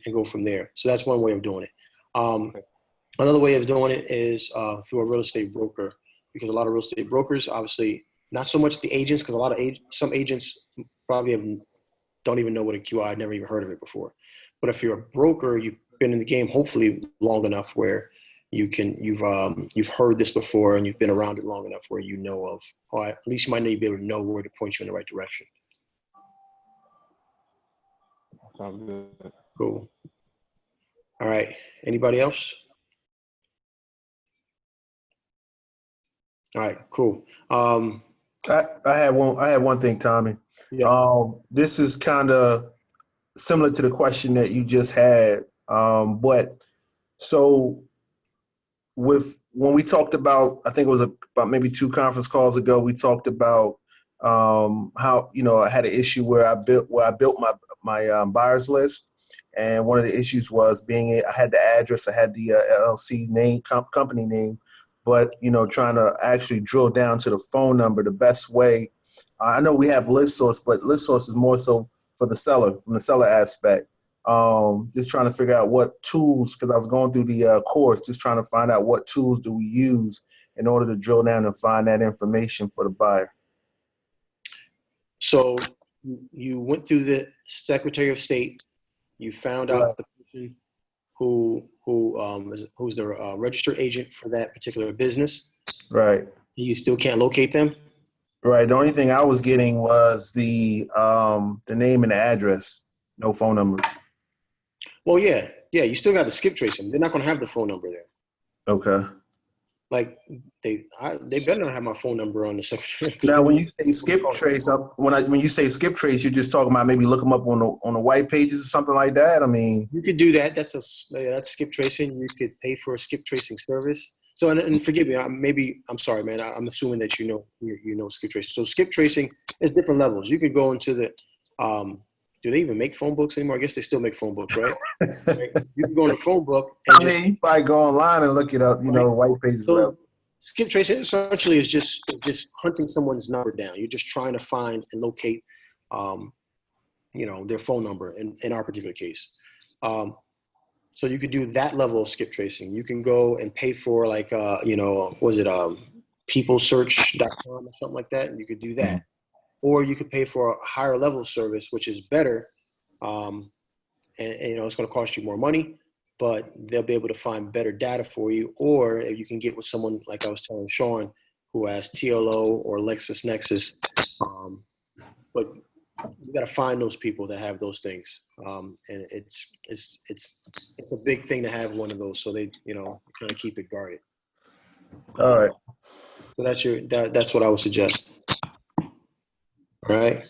And go from there. So that's one way of doing it. Another way of doing it is through a real estate broker, because a lot of real estate brokers, obviously, not so much the agents, because some agents probably don't even know what a QI. I've never even heard of it before. But if you're a broker, you've been in the game hopefully long enough where you've heard this before and you've been around it long enough where you know of, or at least you might be able to know where to point you in the right direction. Sounds good. Cool. All right. Anybody else? All right. Cool. I had one thing, Tommy. Yeah. This is kind of similar to the question that you just had, but so when we talked about, I think it was about maybe 2 conference calls ago, we talked about how I had an issue where I built my buyers list, and one of the issues was I had the address, I had the LLC name, company name, but trying to actually drill down to the phone number the best way. I know we have ListSource, but ListSource is more so for the seller, from the seller aspect. Just trying to figure out what tools, because I was going through the course, just trying to find out what tools do we use in order to drill down and find that information for the buyer. So you went through the Secretary of State, you found out the person who's the registered agent for that particular business. Right. You still can't locate them? Right. The only thing I was getting was the name and the address, no phone numbers. Well, yeah, you still got to skip trace them. They're not going to have the phone number there. Okay. Like they better not have my phone number on the secretary. Now, when you say skip trace, when you say skip trace, you're just talking about maybe look them up on the white pages or something like that. I mean, you could do that. That's skip tracing. You could pay for a skip tracing service. So and forgive me, I'm sorry, man. I'm assuming that you know skip tracing. So skip tracing is different levels. You could go into the do they even make phone books anymore? I guess they still make phone books, right? Right? You can go on a phone book and you probably go online and look it up, white pages, whatever. So skip tracing essentially is just hunting someone's number down. You're just trying to find and locate, their phone number in our particular case. So you could do that level of skip tracing. You can go and pay for peoplesearch.com or something like that, and you could do that. Or you could pay for a higher level service, which is better. And it's going to cost you more money, but they'll be able to find better data for you. Or you can get with someone like I was telling Sean, who has TLO or LexisNexis. But you got to find those people that have those things. And it's a big thing to have one of those. So they, kind of keep it guarded. All right. So that's what I would suggest. All right.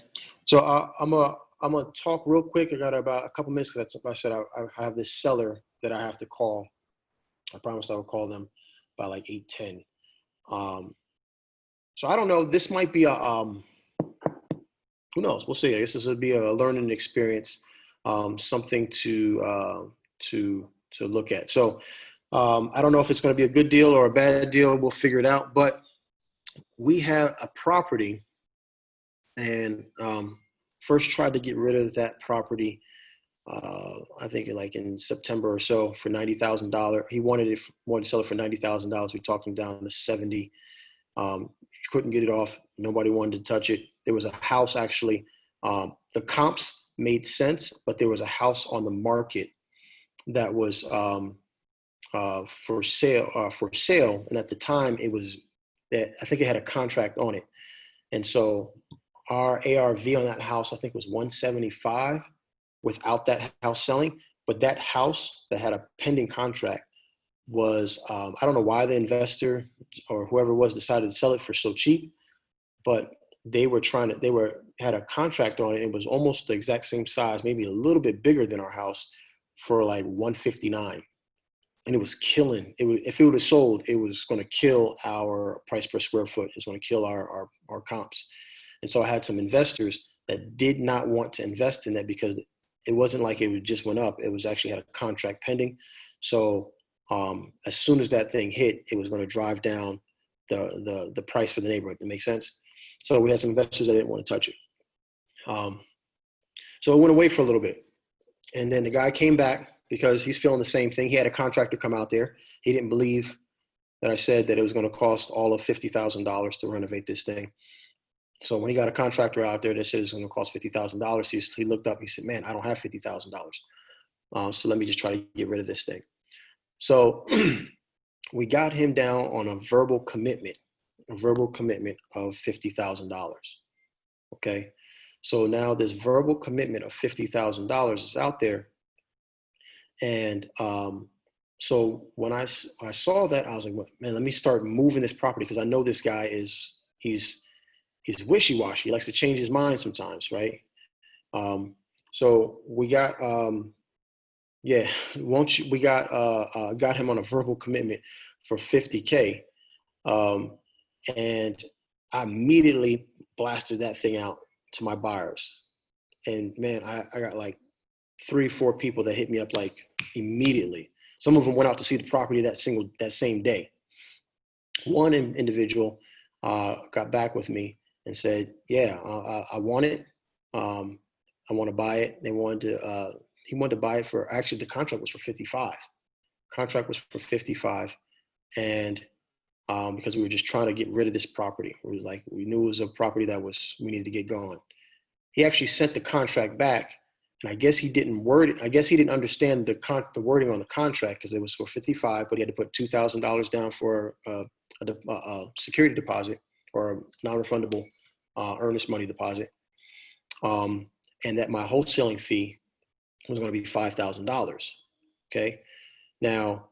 So I'm gonna talk real quick. I got about a couple minutes because I said I have this seller that I have to call. I promised I would call them by like 8:10. So I don't know. This might be a who knows? We'll see. I guess this would be a learning experience, something to look at. So I don't know if it's going to be a good deal or a bad deal. We'll figure it out. But we have a property. And first tried to get rid of that property, I think like in September or so for $90,000. He wanted to sell it for $90,000. We talked him down to 70. Couldn't get it off. Nobody wanted to touch it. There was a house actually. The comps made sense, but there was a house on the market that was for sale. And at the time I think it had a contract on it. And so our ARV on that house, I think, was 175 without that house selling. But that house that had a pending contract was, I don't know why the investor or whoever it was decided to sell it for so cheap, but they had a contract on it. It was almost the exact same size, maybe a little bit bigger than our house, for like 159. And it was killing. If it would have sold, it was going to kill our price per square foot. It's going to kill our comps. And so I had some investors that did not want to invest in that because it wasn't like it just went up. It was actually had a contract pending. So as soon as that thing hit, it was going to drive down the price for the neighborhood. It makes sense. So we had some investors that didn't want to touch it. So it went away for a little bit. And then the guy came back because he's feeling the same thing. He had a contractor come out there. He didn't believe that I said that it was going to cost all of $50,000 to renovate this thing. So when he got a contractor out there that said it's going to cost $50,000, he looked up, he said, man, I don't have $50,000. So let me just try to get rid of this thing. So we got him down on a verbal commitment of $50,000. Okay. So now this verbal commitment of $50,000 is out there. And so when I saw that, I was like, well, man, let me start moving this property because I know this guy he's wishy-washy. He likes to change his mind sometimes, right? So we got, we got him on a verbal commitment for $50K. And I immediately blasted that thing out to my buyers. And man, I got like 3-4 people that hit me up like immediately. Some of them went out to see the property that same day. One individual got back with me and said, yeah, I want it. I want to buy it. He wanted to buy it for, actually the contract was for 55. Contract was for 55. And because we were just trying to get rid of this property. We knew it was a property that we needed to get going. He actually sent the contract back. And I guess he didn't understand the wording on the contract because it was for 55, but he had to put $2,000 down for a security deposit or a non-refundable earnest money deposit. And that my wholesaling fee was going to be $5,000. Okay. Now,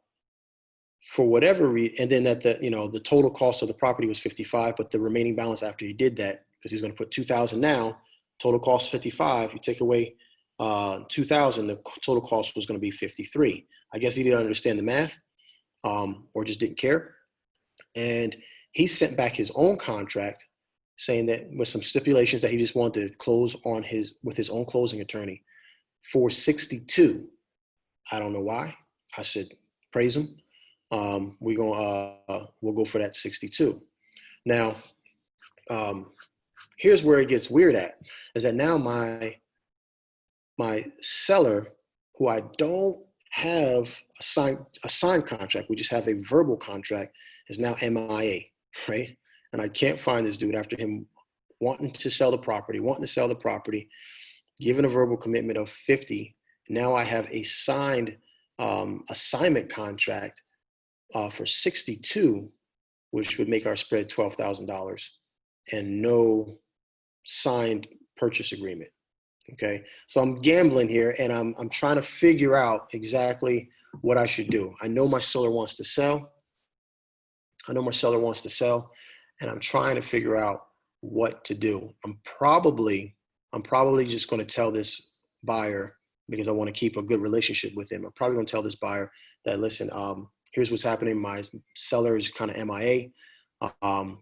for whatever reason, and then that the total cost of the property was 55, but the remaining balance after he did that, because he's going to put 2,000 now, total cost 55. You take away 2,000, the total cost was going to be 53. I guess he didn't understand the math, or just didn't care. And he sent back his own contract saying that with some stipulations that he just wanted to close on with his own closing attorney for 62. I don't know why. I said, praise him. We'll go for that 62. Now, here's where it gets weird at, is that now my seller, who I don't have a signed contract, we just have a verbal contract, is now MIA, right? And I can't find this dude after him wanting to sell the property, given a verbal commitment of 50. Now I have a signed assignment contract for 62, which would make our spread $12,000, and no signed purchase agreement. Okay, so I'm gambling here, and I'm trying to figure out exactly what I should do. I know my seller wants to sell. And I'm trying to figure out what to do. I'm probably just going to tell this buyer, because I want to keep a good relationship with him. I'm probably going to tell this buyer that, listen, here's what's happening. My seller is kind of MIA.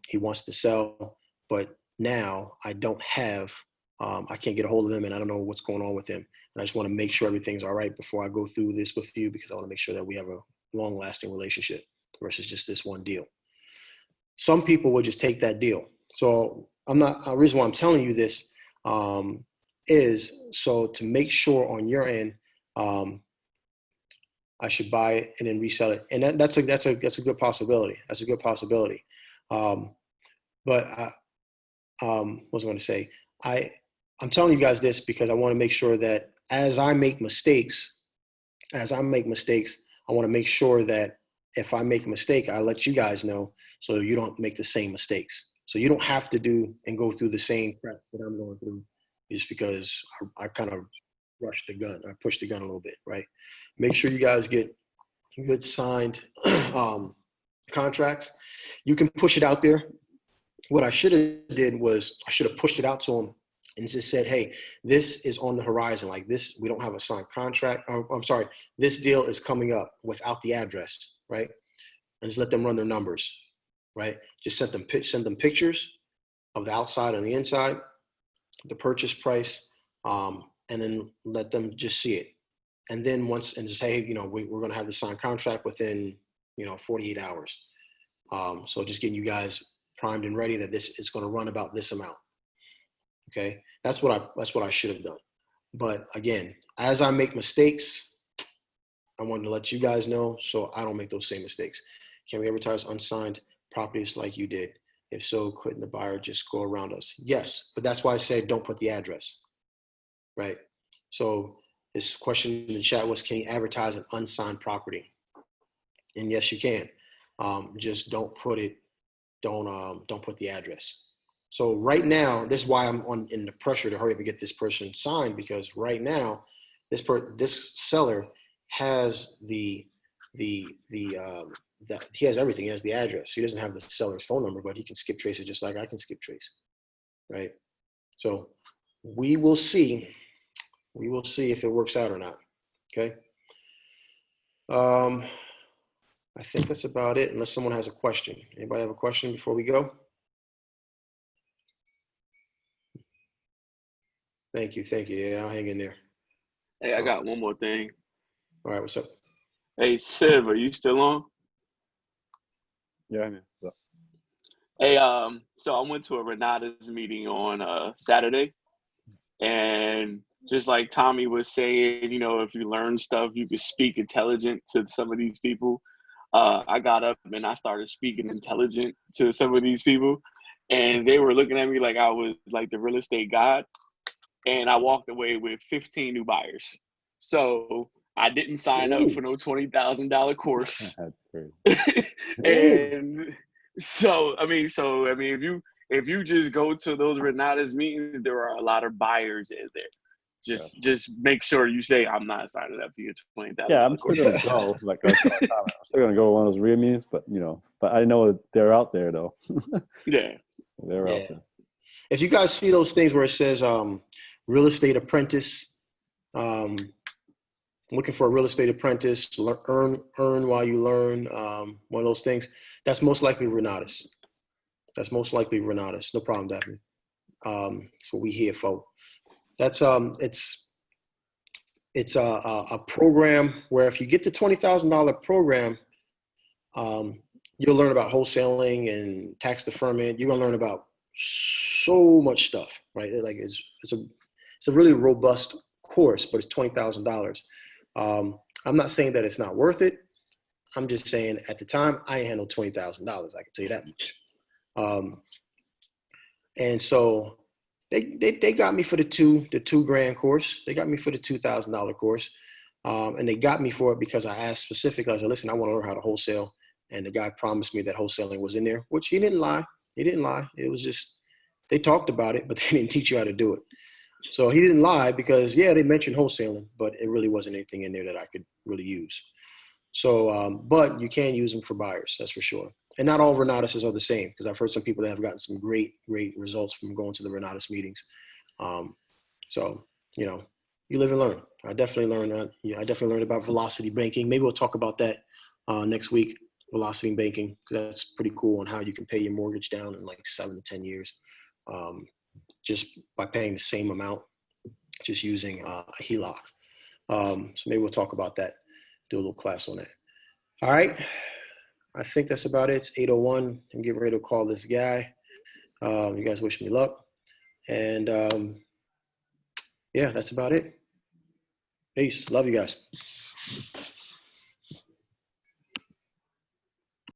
He wants to sell, but now I don't have, I can't get a hold of him, and I don't know what's going on with him. And I just want to make sure everything's all right before I go through this with you, because I want to make sure that we have a long-lasting relationship versus just this one deal. Some people will just take that deal. So the reason why I'm telling you this is so to make sure on your end, I should buy it and then resell it. And that's a good possibility. That's a good possibility. What was I going to say? I'm telling you guys this because I want to make sure that as I make mistakes, I want to make sure that if I make a mistake, I let you guys know so you don't make the same mistakes. So you don't have to do and go through the same prep that I'm going through just because I kind of rushed the gun. I pushed the gun a little bit, right? Make sure you guys get good signed contracts. You can push it out there. What I should have did was I should have pushed it out to them and just said, hey, this is on the horizon. Like this, we don't have a signed contract. I'm sorry, this deal is coming up without the address, right? And just let them run their numbers, right? Just send them pictures of the outside and the inside, the purchase price, and then let them just see it. And then just say, hey, we're going to have the signed contract within, 48 hours. So just getting you guys primed and ready that this is going to run about this amount. Okay, that's what I should have done. But again, as I make mistakes, I wanted to let you guys know so I don't make those same mistakes. Can we advertise unsigned properties like you did? If so, couldn't the buyer just go around us? Yes, but that's why I said don't put the address, right? So this question in the chat was, can you advertise an unsigned property? And yes, you can. Just don't put the address. So right now, this is why I'm in the pressure to hurry up and get this person signed, because right now, this seller has he has everything. He has the address. He doesn't have the seller's phone number, but he can skip trace it just like I can skip trace, right? So we will see if it works out or not. Okay. I think that's about it, unless someone has a question. Anybody have a question before we go? Thank you. Yeah, I'll hang in there. Hey, I got one more thing. All right, what's up? Hey, Siv, are you still on? Yeah, I know. Hey, so I went to a Renata's meeting on Saturday, and just like Tommy was saying, if you learn stuff, you can speak intelligent to some of these people. I got up and I started speaking intelligent to some of these people, and they were looking at me like I was like the real estate god. And I walked away with 15 new buyers. So I didn't sign up for no $20,000 course. That's crazy. And so if you just go to those Renata's meetings, there are a lot of buyers in there. Just make sure you say, I'm not signing up for your $20,000. Yeah, I'm still gonna go. Like I'm still gonna go to one of those real meetings, but I know they're out there though. Yeah, they're out there. If you guys see those things where it says real estate apprentice, looking for a real estate apprentice, earn while you learn, one of those things, that's most likely Renata's. That's most likely Renatus. No problem, Daphne. That's what we here for. That's it's a program where if you get the $20,000 program, you'll learn about wholesaling and tax deferment. You're gonna learn about so much stuff, right? Like it's a really robust course, but it's $20,000. I'm not saying that it's not worth it. I'm just saying at the time I ain't handled $20,000. I can tell you that much. And so they got me for the $2,000 course. They got me for the $2,000 course. And they got me for it because I asked specifically, I said, listen, I want to learn how to wholesale. And the guy promised me that wholesaling was in there, which he didn't lie. He didn't lie. It was just, they talked about it, but they didn't teach you how to do it. So he didn't lie because, yeah, they mentioned wholesaling, but it really wasn't anything in there that I could really use. So, but you can use them for buyers, that's for sure. And not all Renatuses are the same, because I've heard some people that have gotten some great results from going to the Renatus meetings. So, you know, you live and learn. I definitely learned that. Yeah, I definitely learned about velocity banking. Maybe we'll talk about that next week, velocity banking. That's pretty cool on how you can pay your mortgage down in like 7 to 10 years, just by paying the same amount, just using a HELOC. So maybe we'll talk about that, do a little class on that. All right. I think that's about it. It's 8:01. I'm getting ready to call this guy. You guys wish me luck. And yeah, that's about it. Peace. Love you guys.